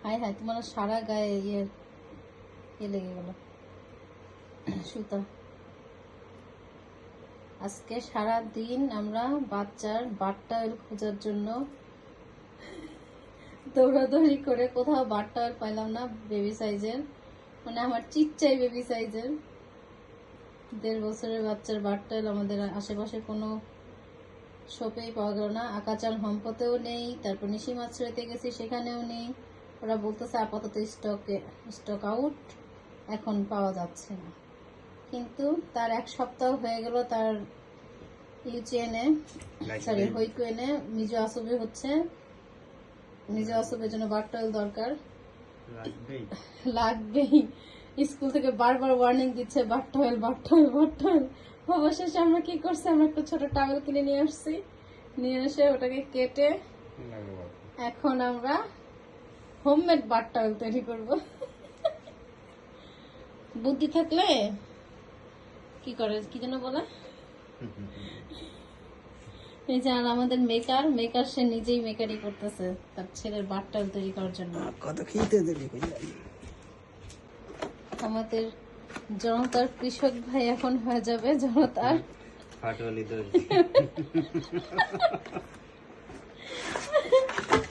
হায় হায়, তোমার সারা গায়ে ইয়ে লেগে গেল সুতা। আজকে সারা দিন আমরা বাচ্চার বাট্টা অয়েল খোঁজার জন্য দৌড়াদৌড়ি করে কোথাও বাট্টা অয়েল পাইলাম না বেবি সাইজের, মানে আমার চিচ্চাই বেবি সাইজের 1.5 বছরের বাচ্চার বাট্টা অয়েল আমাদের আশেপাশে কোনো শপেই পাওয়া গেল না। আকাচাল হম্পতেও নেই, তারপর নিশি মাছড়িতে গেছি সেখানেও নেই। ওরা বলতেছে আপাতত স্টক আউট, এখন পাওয়া যাচ্ছে না। কিন্তু তার 1 সপ্তাহ হয়ে গেল তার ইউচিএনে সরি হইকুয়েনে মিজো আসবে হচ্ছে। মিজো আসবের জন্য বাট্টা অয়েল দরকার, লাগবেই। স্কুল থেকে বারবার ওয়ার্নিং দিচ্ছে বাট্টা অয়েল বাট্টা অয়েল বাট্টা অয়েল। অবশেষে আমরা কি করছি, আমরা একটা ছোট টাওয়েল কিনে নিয়ে আসছি, নিয়ে এসে ওটাকে কেটে এখন আমরা হোমমেড বাট্টা অয়েল তৈরি করব। বুদ্ধি থাকলে কি করে, কি যেন বলে, এই যে আর আমাদের মেকার সে নিজেই মেকারি করতেছে তার ছেলের বাট্টা অয়েল তৈরি করার জন্য। কত খেতে দেবে আমাদের জনতার কৃষক ভাই এখন হয়ে যাবে জনতার ফাটওয়ালি দর্জি।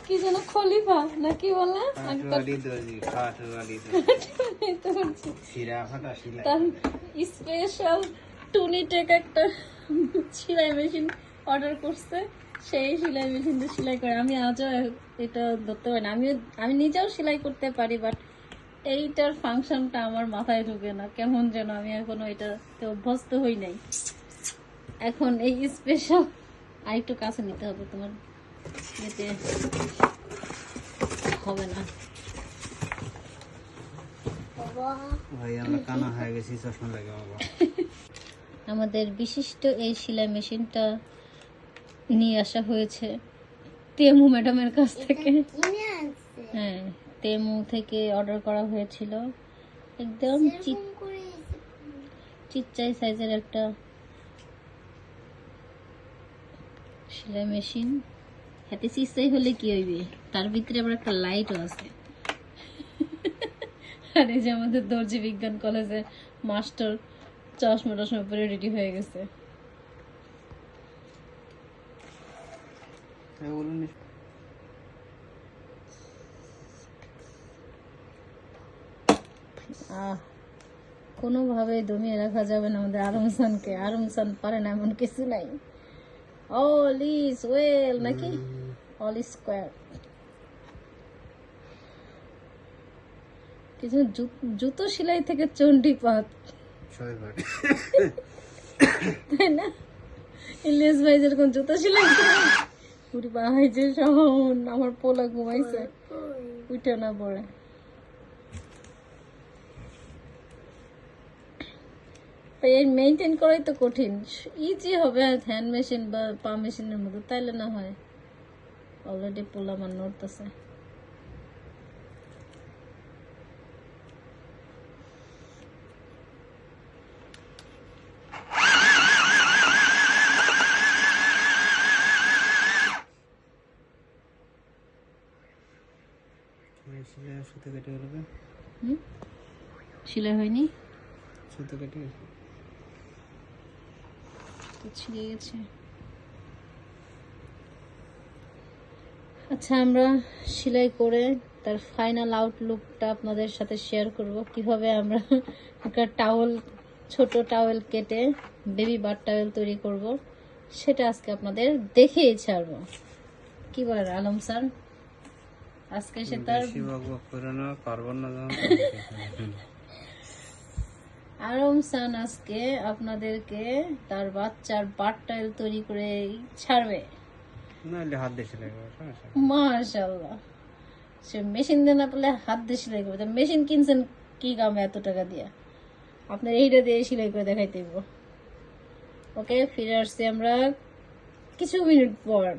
কি যেন খলিফা নাকি বলে, ফাটওয়ালি দর্জি, ফাটওয়ালি দর্জি। সিরা ফাটা সেলাই। তার স্পেশাল টুনিটেক একটা সেলাই মেশিন অর্ডার করছে, সেই সেলাই মেশিন দিয়ে সেলাই করে। আমি আজও এটা ধরতে পারি না। আমি নিজেও সেলাই করতে পারি, বাট এইটার ফাংশনটা আমার মাথায় ঢুকে না, কেমন যেন আমি এখনো এটাতে অভ্যস্ত হই নাই। এখন এই স্পেশাল আরেকটু কাছে নিতে হবে, তোমার এতে হবে না। ভাই আমরা কানা হয়ে গেছি, চশমা লাগে বাবা। আমাদের বিশিষ্ট এই সেলাই মেশিনটা নিয়ে আসা হয়েছে তেমু ম্যাডামের কাছ থেকে। হ্যাঁ, তেমু থেকে অর্ডার করা হয়েছিল। একদম চিচ্চাই সাইজের একটা সেলাই মেশিন। হাতে চিচ্চাই হলে কি হইবে, তার ভিতরে আবার একটা লাইটও আছে। আর এই যে আমাদের দর্জি বিজ্ঞান কলেজে মাস্টার চশমা টশমা পরে রেডি হয়ে গেছে। কোনোভাবে দমিয়ে রাখা যাবে না আমাদের আরমসানকে। আরমসান পারে না এমন কিছু নাই। অল ইজ ওয়েল নাকি অল ইজ স্কোয়ার। কিছু জুতো সেলাই থেকে চণ্ডীপাত, তাই না? ইলিয়াস ভাই যেরকম জুতো সেলাই করে, পুরি ভাই যে শোন আমার পোলা ঘুমাইছে, উঠে না পড়ে। এই মেইনটেইন করাই তো কঠিন। ইজি হবে হ্যান্ড মেশিন বা পা মেশিনের মতো, তাইলে না হয়। অলরেডি পোলা মান নড়তেছে। সেলাই হয়নি, ছিঁড়ে গেছে। আচ্ছা, আমরা সেলাই করে তার ফাইনাল আউটলুকটা আপনাদের সাথে শেয়ার করব, কিভাবে আমরা একটা ছোট টাওয়েল কেটে বেবি বাথ টাওয়েল তৈরি করব, সেটা আজকে আপনাদের দেখিয়ে ছাড়বো। কি বলেন আলম স্যার? আজকে সে তার আলম স্যার আজকে আপনাদেরকে তার বাচ্চার বাথ টাওয়েল তৈরি করে ছাড়বে। মাশাআল্লাহ, সে মেশিন দিয়ে না পেলে হাত দিয়ে সেলাই করবে। মেশিন কিনছেন কি কামে এত টাকা দিয়ে? আপনার এইটা দিয়ে সেলাই করে দেখাই দেব। ওকে, ফিরে আসছি আমরা কিছু মিনিট পর।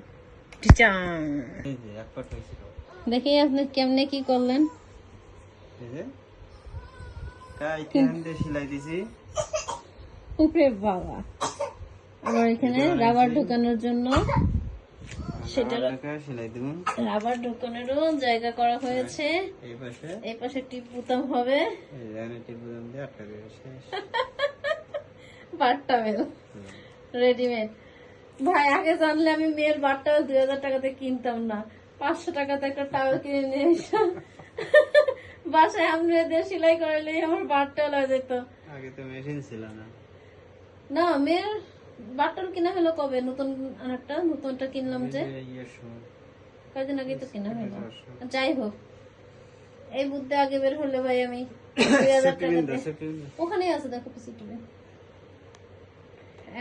দেখি আপনি কেমনে কি করলেন। বাবা, আবার এখানে রাবার ঢোকানোর জন্য সেটা সেলাই দিব। রাবার ঢোকানোরও জায়গা করা হয়েছে। এই পাশে টিপ বুতাম হবে, বার টাওয়েল রেডিমেড। ভাই আগে জানলে আমি মেয়ের বার টাওয়েল 2000 টাকাতে কিনতাম না, 500 টাকাতে একটা টাওয়েল কিনে নিয়ে এসে বাসায় আমাদের সেলাই করালেই আমার বার টাওয়েল হয়ে যেত। আগে তো মেশিন ছিল না। না, মেয়ের বার টাওয়েল কিনা হলো কবে? নতুন আরেকটা নতুনটা কিনলাম যে কয়দিন আগে তো কিনা হলো। যাই হোক, এই বুদ্ধি আগে বের হলে ভাই আমি 2000 টাকাতে ওখানেই আছে, দেখো পিসিটিভি।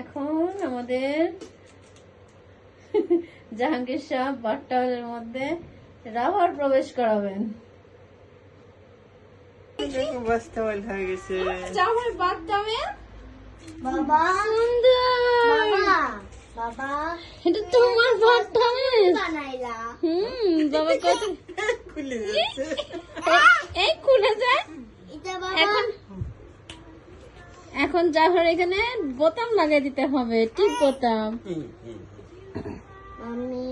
এখন আমাদের জাহাঙ্গীর শাহ বার টাওয়েলের মধ্যে রাবার প্রবেশ করাবেন। জামাই বার টাওয়েল বাবা সুন্দর। বাবা এটা তোমার বার টাওয়েল? বানাইলা বাবা কত খুলে যাচ্ছে। এই খুলে যায়। এটা বাবা এখন এখন জাহর এখানে বোতাম লাগিয়ে দিতে হবে, ঠিক বোতাম। আমি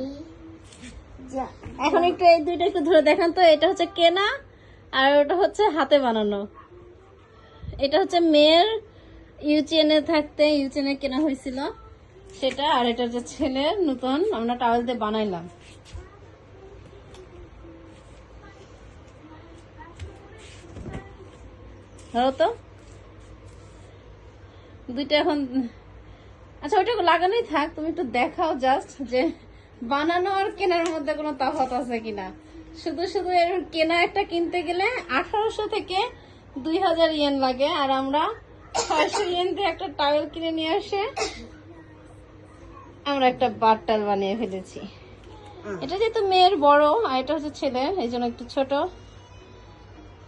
এখন একটু এই দুইটা একটু ধরে দেখান তো। এটা হচ্ছে কেনা আর ওটা হচ্ছে হাতে বানানো। এটা হচ্ছে মেয়ের ইউচিএনে থাকতে ইউচিএনে কেনা হয়েছিল সেটা, আর এটা হচ্ছে ছেলের নতুন আমরা টাওয়েল দিয়ে বানাইলাম। ধরো তো দুইটা এখন। আচ্ছা ওইটা লাগানোই থাক, তুমি একটু দেখাও জাস্ট যে বানানো আর কেনার মধ্যে কোনো তফাৎ আছে কিনা। শুধু শুধু এর কেনা একটা কিনতে গেলে 1800 থেকে 2000 ইয়েন লাগে, আর আমরা 600 ইয়েন দিয়ে একটা টাওয়েল কিনে নিয়ে আসে আমরা একটা বার টাওয়েল বানিয়ে ফেলেছি। এটা যেহেতু মেয়ের বড় আর এটা হচ্ছে ছেলের, এই জন্য একটু ছোট।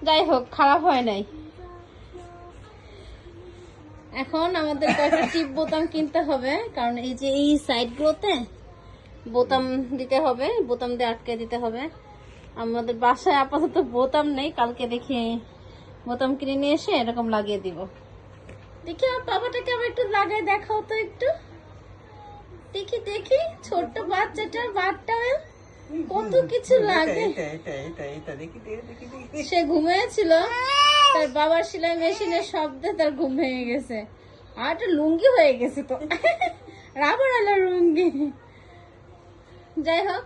যাই হোক, খারাপ হয় নাই। এখন আমাদের কয়েকটা টিপ বোতাম কিনতে হবে, কারণ এই যে এই সাইড গুলোতে বোতাম দিতে হবে, বোতাম দিয়ে আটকে দিতে হবে। আমাদের বাসায় আপাতত বোতাম নেই, কালকে দেখি বোতাম কিনে নিয়ে এসে এরকম লাগিয়ে দিব। দেখি আমার বাবাটাকে আবার একটু লাগাই দেখাও তো একটু। দেখি দেখি ছোট্ট বাচ্চাটার বার টাওয়েল কত কিছু লাগে। সে ঘুমিয়েছিল, তার বাবার সেলাই মেশিনের শব্দে তার ঘুম ভেঙে গেছে, আর একটা লুঙ্গি হয়ে গেছে তো রাবার আলা লুঙ্গি। যাই হোক,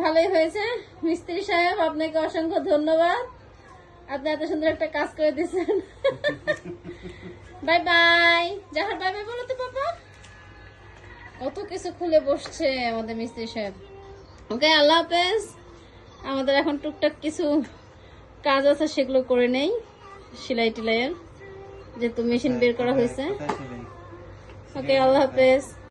ভালোই হয়েছে। মিস্ত্রি সাহেব আপনাকে অসংখ্য ধন্যবাদ, আপনি এত সুন্দর একটা কাজ করে দিয়েছেন। Bye bye. জাহার বাই বাই বলো তো বাবা। কত কিছু খুলে বসছে আমাদের মিস্ত্রি সাহেব। ওকে, আল্লাহ হাফেজ। আমাদের এখন টুকটাক কিছু কাজ আছে, সেগুলো করে নেই, সেলাই টেলাইয়ের, যেহেতু মেশিন বের করা হয়েছে। ওকে, আল্লাহ হাফেজ।